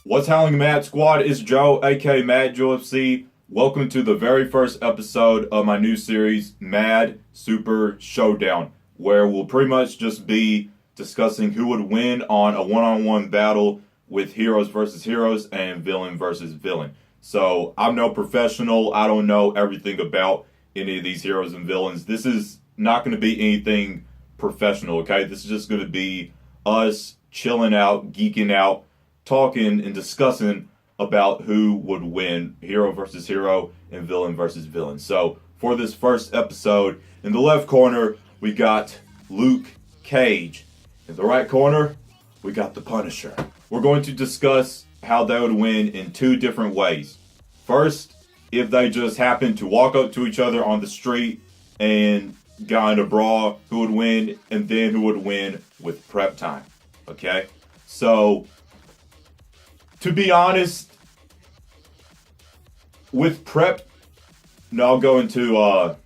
What's happening, Mad Squad? It's Joe, aka Mad Joe FC. Welcome to the very first episode of my new series, Mad Super Showdown, where we'll pretty much just be discussing who would win on a one-on-one battle with heroes versus heroes and villain versus villain. So I'm no professional. I don't know everything about any of these heroes and villains. This is not going to be anything professional, okay? This is just going to be us chilling out, geeking out, talking and discussing about who would win, hero versus hero and villain versus villain. So for this first episode, in the left corner, we got Luke Cage. In the right corner, we got the Punisher. We're going to discuss how they would win in two different ways. First, if they just happen to walk up to each other on the street and got in a brawl, who would win, and then who would win with prep time. Okay? So, to be honest, with prep, no, I'll go into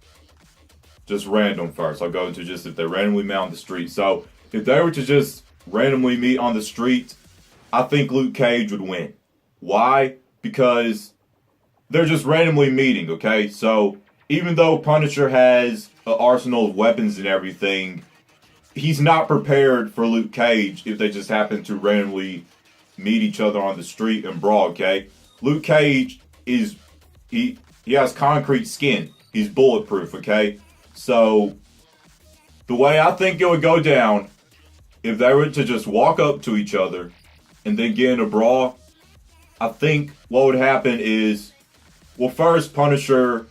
just random first. I'll go into just if they randomly met on the street. So, if they were to just randomly meet on the street, I think Luke Cage would win. Why? Because they're just randomly meeting, okay? So, even though Punisher has an arsenal of weapons and everything, he's not prepared for Luke Cage if they just happen to randomly meet each other on the street and brawl, okay? Luke Cage is, he has concrete skin. He's bulletproof, okay? So, the way I think it would go down, if they were to just walk up to each other and then get in a brawl, I think what would happen is, well, first, Punisher,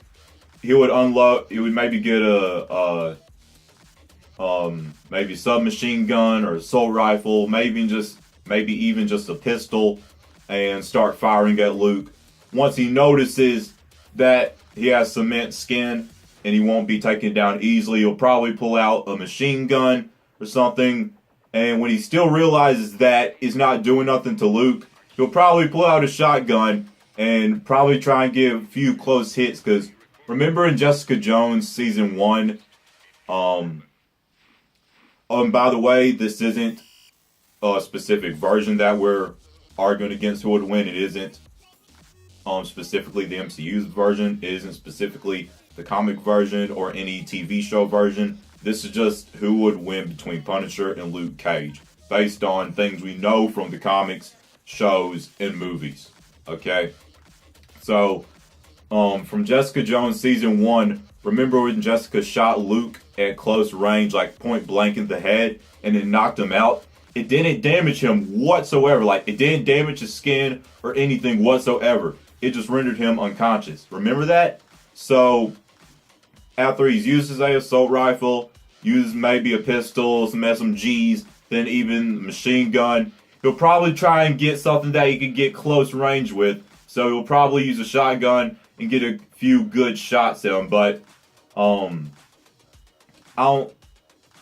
he would unload, he would maybe get maybe submachine gun or assault rifle, maybe even just a pistol, and start firing at Luke. Once he notices that he has cement skin and he won't be taken down easily, he'll probably pull out a machine gun or something. And when he still realizes that it's not doing nothing to Luke, he'll probably pull out a shotgun and probably try and give a few close hits. Because remember in Jessica Jones season 1, by the way, this isn't a specific version that we're arguing against who would win. It isn't specifically the MCU's version. It isn't specifically the comic version or any TV show version. This is just who would win between Punisher and Luke Cage, based on things we know from the comics, shows, and movies. Okay? So, from Jessica Jones season 1, remember when Jessica shot Luke at close range, like point blank in the head, and it knocked him out? It didn't damage him whatsoever. Like, it didn't damage his skin or anything whatsoever. It just rendered him unconscious. Remember that? So, after he's used his assault rifle, uses maybe a pistol, some SMGs, then even machine gun, he'll probably try and get something that he can get close range with. So he'll probably use a shotgun and get a few good shots at him. But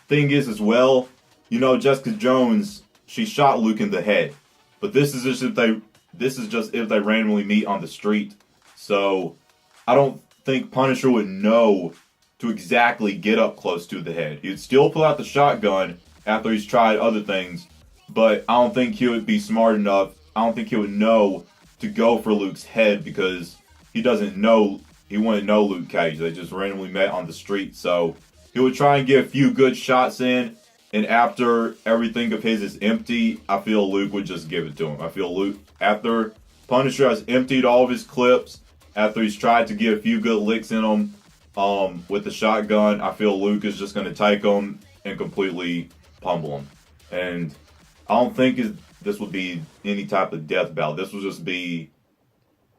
thing is as well, you know, Jessica Jones, she shot Luke in the head. But this is just if they randomly meet on the street. So I don't think Punisher would know to exactly get up close to the head. He'd still pull out the shotgun after he's tried other things, but I don't think he would be smart enough. I don't think he would know to go for Luke's head because he wouldn't know Luke Cage. They just randomly met on the street. So he would try and get a few good shots in, and after everything of his is empty, I feel Luke would just give it to him. I feel Luke, after Punisher has emptied all of his clips, after he's tried to get a few good licks in him, with the shotgun, I feel Luke is just going to take him and completely pummel him. And I don't think this would be any type of death battle. This will just be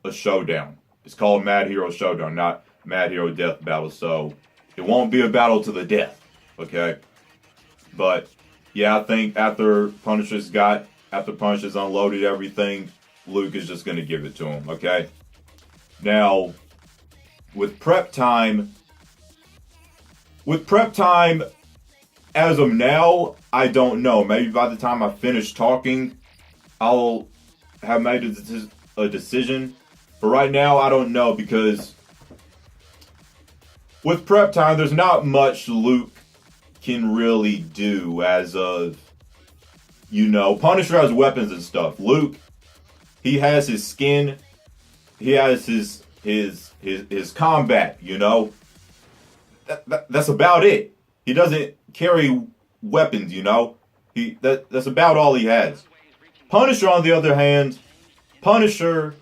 a showdown. It's called Mad Hero Showdown, not Mad Hero Death Battle. So it won't be a battle to the death, okay? But yeah, I think after Punisher's unloaded everything, Luke is just going to give it to him, okay? Now, with prep time, as of now, I don't know. Maybe by the time I finish talking, I'll have made a decision. But right now, I don't know, because with prep time, there's not much Luke can really do as of, Punisher has weapons and stuff. Luke, he has his skin, he has his combat, That's about it. He doesn't carry weapons, That's about all he has. Punisher, on the other hand, Punisher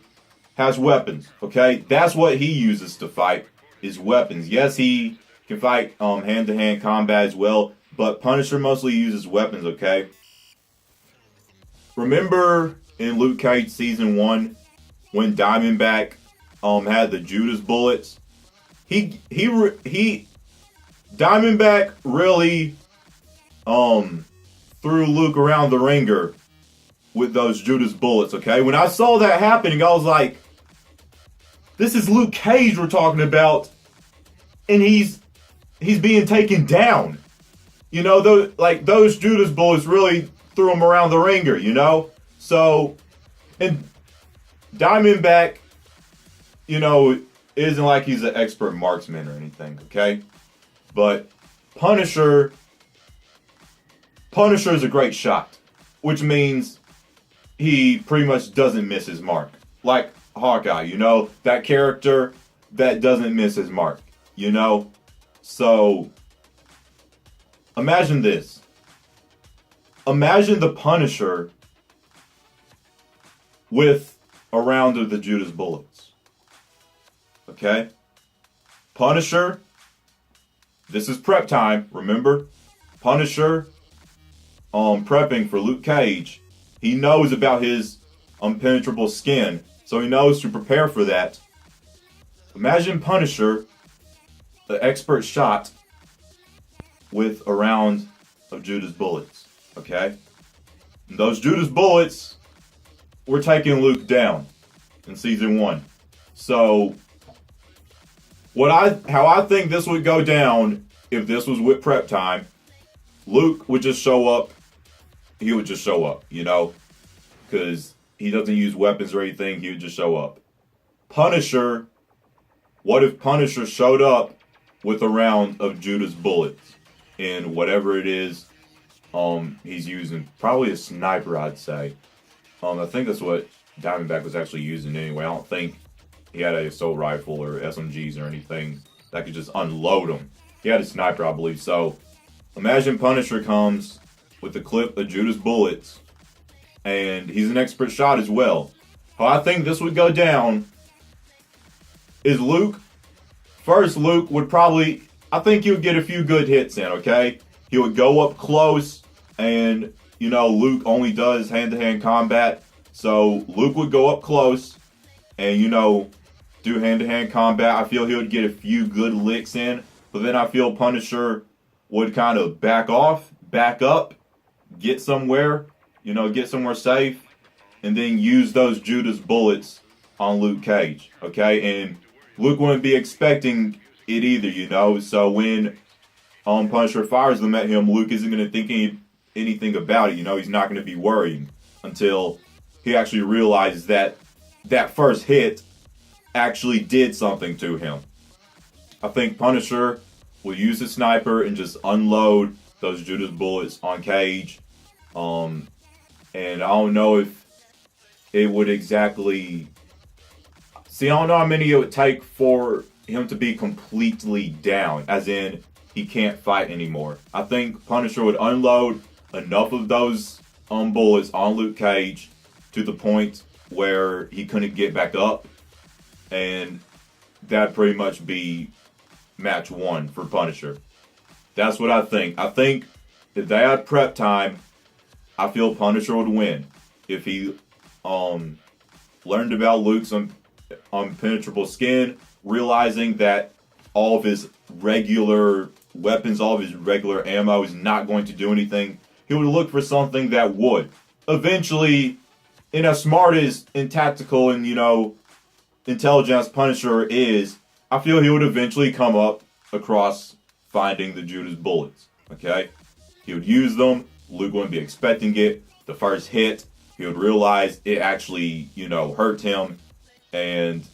has weapons, okay? That's what he uses to fight, is weapons. Yes, he can fight hand-to-hand combat as well, but Punisher mostly uses weapons, okay? Remember in Luke Cage Season 1 when Diamondback had the Judas bullets? Diamondback really threw Luke around the ringer with those Judas bullets, okay? When I saw that happening, I was like, this is Luke Cage we're talking about, and he's being taken down. Those Judas bullets really threw him around the ringer, So, and Diamondback, isn't like he's an expert marksman or anything, okay? But Punisher is a great shot, which means he pretty much doesn't miss his mark. Like Hawkeye, that character that doesn't miss his mark, So, imagine this. Imagine the Punisher with a round of the Judas bullets. Okay? Punisher, this is prep time, remember? Punisher, prepping for Luke Cage. He knows about his impenetrable skin, so he knows to prepare for that. Imagine Punisher, the expert shot, with a round of Judas bullets. Okay? And those Judas bullets were taking Luke down in Season 1. So, how I think this would go down if this was with prep time, Luke would just show up. He would just show up, because he doesn't use weapons or anything. He would just show up. Punisher, what if Punisher showed up with a round of Judas bullets in whatever it is he's using? Probably a sniper, I'd say. I think that's what Diamondback was actually using anyway. I don't think he had a assault rifle or SMGs or anything that could just unload him. He had a sniper, I believe. So, imagine Punisher comes with a clip of Judas bullets, and he's an expert shot as well. How I think this would go down is Luke would probably, I think he would get a few good hits in, okay? He would go up close, and, Luke only does hand-to-hand combat, so Luke would go up close and, do hand-to-hand combat. I feel he would get a few good licks in, but then I feel Punisher would kind of back up, get somewhere safe, and then use those Judas bullets on Luke Cage, okay? And Luke wouldn't be expecting it either, So when Punisher fires them at him, Luke isn't going to think anything about it, He's not going to be worrying until he actually realizes that first hit actually did something to him. I think Punisher will use his sniper and just unload those Judas bullets on Cage. And I don't know if it would exactly... See, I don't know how many it would take for him to be completely down, as in he can't fight anymore. I think Punisher would unload enough of those bullets on Luke Cage to the point where he couldn't get back up, and that'd pretty much be match 1 for Punisher. That's what I think. I think if they had prep time, I feel Punisher would win. If he learned about Luke's impenetrable skin, realizing that all of his regular weapons, all of his regular ammo is not going to do anything, he would look for something that would. Eventually, in as smart as and tactical and, intelligence Punisher is, I feel he would eventually come up across finding the Judas bullets, okay? He would use them, Luke wouldn't be expecting it. The first hit, he would realize it actually, hurt him, and,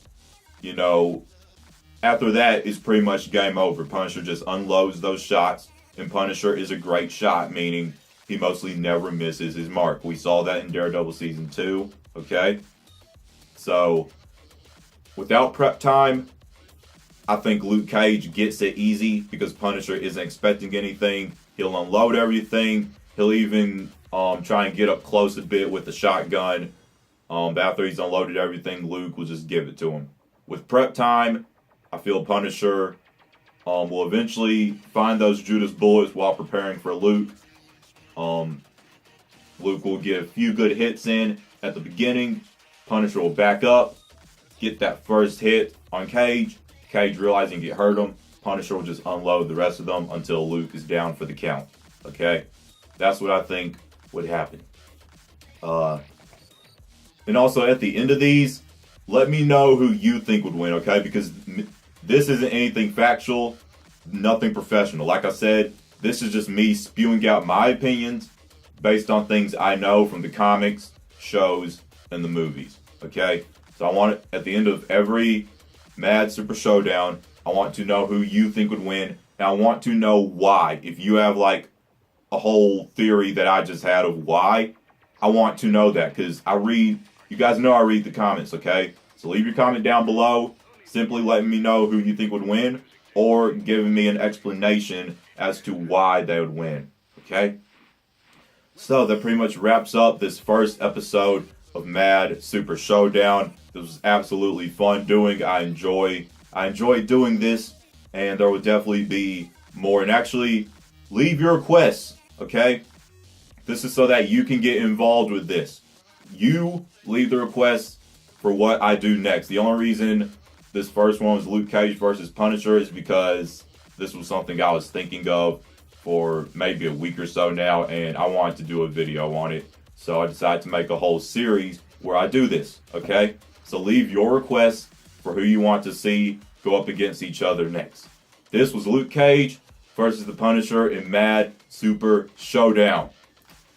after that, it's pretty much game over. Punisher just unloads those shots, and Punisher is a great shot, meaning he mostly never misses his mark. We saw that in Daredevil Season 2, okay? So, without prep time, I think Luke Cage gets it easy because Punisher isn't expecting anything. He'll unload everything. He'll even try and get up close a bit with the shotgun. But after he's unloaded everything, Luke will just give it to him. With prep time, I feel Punisher will eventually find those Judas bullets while preparing for Luke. Luke will get a few good hits in at the beginning. Punisher will back up, get that first hit on Cage. Cage realizing he hurt him. Punisher will just unload the rest of them until Luke is down for the count. Okay? That's what I think would happen. And also at the end of these, let me know who you think would win, okay? Because this isn't anything factual, nothing professional. Like I said, this is just me spewing out my opinions based on things I know from the comics, shows, and the movies, okay? So I want it at the end of every Mad Super Showdown, I want to know who you think would win, and I want to know why. If you have like a whole theory that I just had of why, I want to know that because you guys know I read the comments, okay? So leave your comment down below, simply letting me know who you think would win, or giving me an explanation as to why they would win, okay? So that pretty much wraps up this first episode of Mad Super Showdown. This was absolutely fun doing. I enjoy doing this, and there will definitely be more. And actually, leave your requests, okay? This is so that you can get involved with this. You leave the requests for what I do next. The only reason this first one was Luke Cage versus Punisher is because this was something I was thinking of for maybe a week or so now, and I wanted to do a video on it. So I decided to make a whole series where I do this, okay? So leave your requests for who you want to see go up against each other next. This was Luke Cage versus the Punisher in Mad Super Showdown.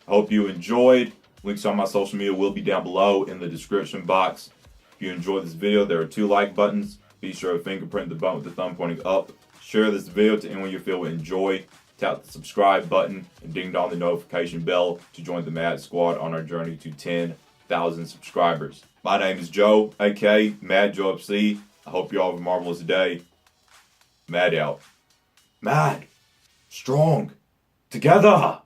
I hope you enjoyed. Links on my social media will be down below in the description box. If you enjoyed this video, there are 2 like buttons. Be sure to fingerprint the button with the thumb pointing up. Share this video to anyone you feel will enjoy. Tap the subscribe button and ding dong the notification bell to join the Mad Squad on our journey to 10,000 subscribers. My name is Joe, aka Mad Joe FC. I hope you all have a marvelous day. Mad out. Mad. Strong. Together.